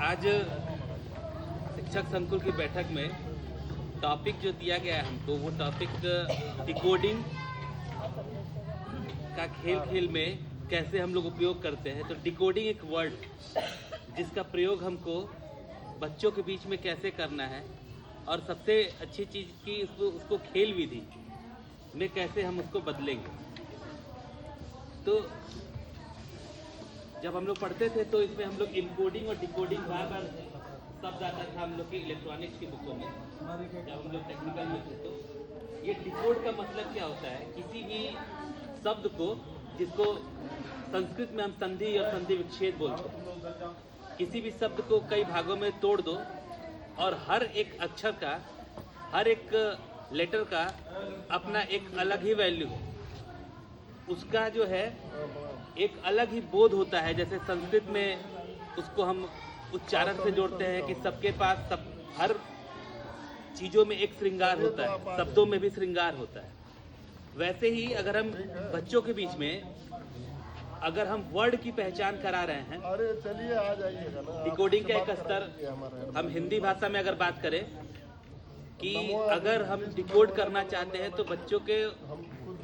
आज शिक्षक संकुल की बैठक में टॉपिक जो दिया गया है हमको, वो टॉपिक डिकोडिंग का खेल खेल में कैसे हम लोग उपयोग करते हैं। तो डिकोडिंग एक वर्ड जिसका प्रयोग हमको बच्चों के बीच में कैसे करना है, और सबसे अच्छी चीज़ की उसको खेल विधि में कैसे हम उसको बदलेंगे। तो जब हम लोग पढ़ते थे तो इसमें हम लोग इनकोडिंग और डिकोडिंग बार बार शब्द आता था हम लोग की इलेक्ट्रॉनिक्स की बुकों में। जब हम लोग टेक्निकल में थे तो ये डिकोड का मतलब क्या होता है, किसी भी शब्द को, जिसको संस्कृत में हम संधि और संधि विच्छेद बोलते हैं, किसी भी शब्द को कई भागों में तोड़ दो और हर एक अक्षर का, हर एक लेटर का अपना एक अलग ही वैल्यू है, उसका जो है एक अलग ही बोध होता है। जैसे संस्कृत में उसको हम उच्चारण से जोड़ते हैं कि सबके पास सब, हर चीज़ों में एक श्रृंगार होता है, शब्दों में भी श्रृंगार होता है। वैसे ही अगर हम बच्चों के बीच में अगर हम वर्ड की पहचान करा रहे हैं, अरे चलिए आ जाइएगा ना। डिकोडिंग का एक स्तर हम हिंदी भाषा में अगर बात करें कि अगर हम डिकोड करना चाहते हैं तो बच्चों के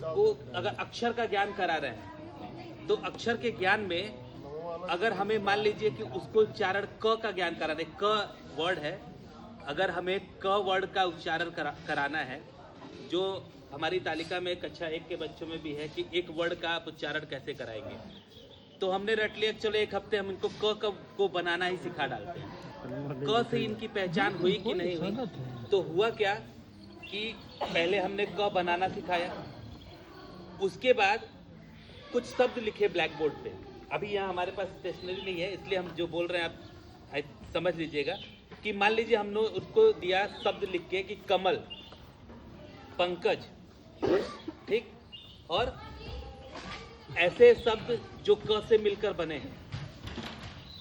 को अगर अक्षर का ज्ञान करा रहे हैं तो अक्षर के ज्ञान में अगर हमें मान लीजिए कि उसको उच्चारण क का ज्ञान करा रहे, क वर्ड है, अगर हमें क वर्ड का उच्चारण कराना है, जो हमारी तालिका में कक्षा 1 के बच्चों में भी है कि एक वर्ड का आप उच्चारण कैसे कराएंगे, तो हमने रट लिया चलो एक हफ्ते हम इनको क को बनाना ही सिखा डालते हैं। क से इनकी पहचान हुई कि नहीं हुई, तो हुआ क्या कि पहले हमने क बनाना सिखाया, उसके बाद कुछ शब्द लिखे ब्लैक बोर्ड पे। अभी यहाँ हमारे पास स्टेशनरी नहीं है, इसलिए हम जो बोल रहे हैं आप समझ लीजिएगा कि मान लीजिए हमने उसको दिया शब्द लिख के कि कमल, पंकज, ठीक, और ऐसे शब्द जो क से मिलकर बने हैं।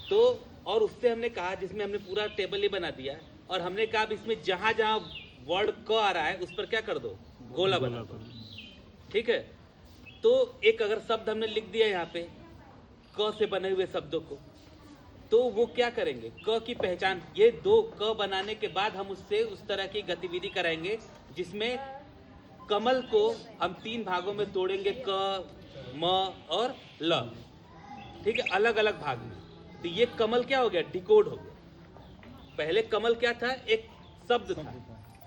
तो और उससे हमने कहा, जिसमें हमने पूरा टेबल ही बना दिया और हमने कहा अब इसमें जहाँ जहाँ वर्ड क आ रहा है उस पर क्या कर दो, गोला बना दो, ठीक है। तो एक अगर शब्द हमने लिख दिया यहाँ पे क से बने हुए शब्दों को, तो वो क्या करेंगे, क की पहचान, ये दो क बनाने के बाद हम उससे उस तरह की गतिविधि कराएंगे जिसमें कमल को हम 3 भागों में तोड़ेंगे, क, म और ल, ठीक है, अलग अलग भाग में। तो ये कमल क्या हो गया, डिकोड हो गया। पहले कमल क्या था, एक शब्द था,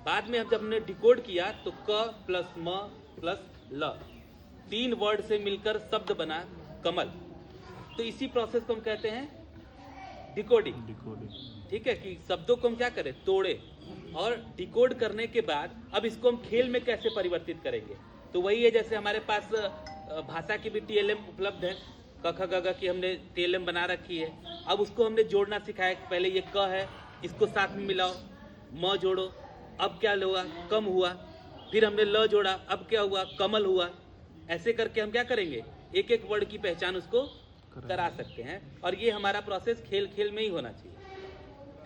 बाद में जब हमने डिकोड किया तो क प्लस म प्लस ल, 3 वर्ड से मिलकर शब्द बना कमल। तो इसी प्रोसेस को हम कहते हैं डिकोडिंग, ठीक है, कि शब्दों को हम क्या करें, तोड़े, और डिकोड करने के बाद अब इसको हम खेल में कैसे परिवर्तित करेंगे। तो वही है, जैसे हमारे पास भाषा की भी टीएलएम उपलब्ध है, क ख ग घ की हमने टीएलएम बना रखी है। अब उसको हमने जोड़ना सिखाया, पहले ये क है, इसको साथ में मिलाओ, म जोड़ो, अब क्या हुआ, कम हुआ, फिर हमने ल जोड़ा, अब क्या हुआ, कमल हुआ। ऐसे करके हम क्या करेंगे, एक एक वर्ड की पहचान उसको करा सकते हैं। और ये हमारा प्रोसेस खेल खेल में ही होना चाहिए,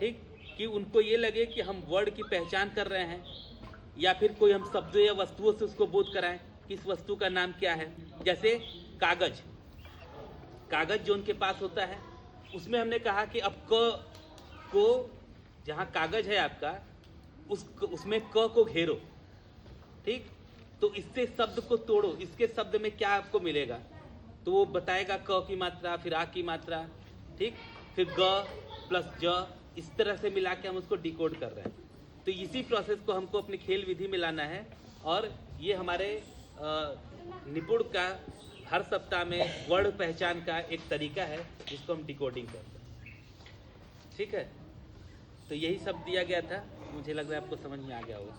ठीक, कि उनको ये लगे कि हम वर्ड की पहचान कर रहे हैं, या फिर कोई हम शब्दों या वस्तुओं से उसको बोध कराएं कि इस वस्तु का नाम क्या है। जैसे कागज, कागज जो उनके पास होता है, उसमें हमने कहा कि अब क को, जहाँ कागज है आपका, उसमें क को घेरो, ठीक, तो इससे शब्द को तोड़ो, इसके शब्द में क्या आपको मिलेगा, तो वो बताएगा क की मात्रा, फिर आ की मात्रा, ठीक, फिर ग प्लस ज, इस तरह से मिला के हम उसको डिकोड कर रहे हैं। तो इसी प्रोसेस को हमको अपनी खेल विधि में लाना है, और ये हमारे निपुण का हर सप्ताह में वर्ड पहचान का एक तरीका है जिसको हम डिकोडिंग करते हैं, ठीक है। तो यही सब दिया गया था, मुझे लग रहा है आपको समझ में आ गया होगा।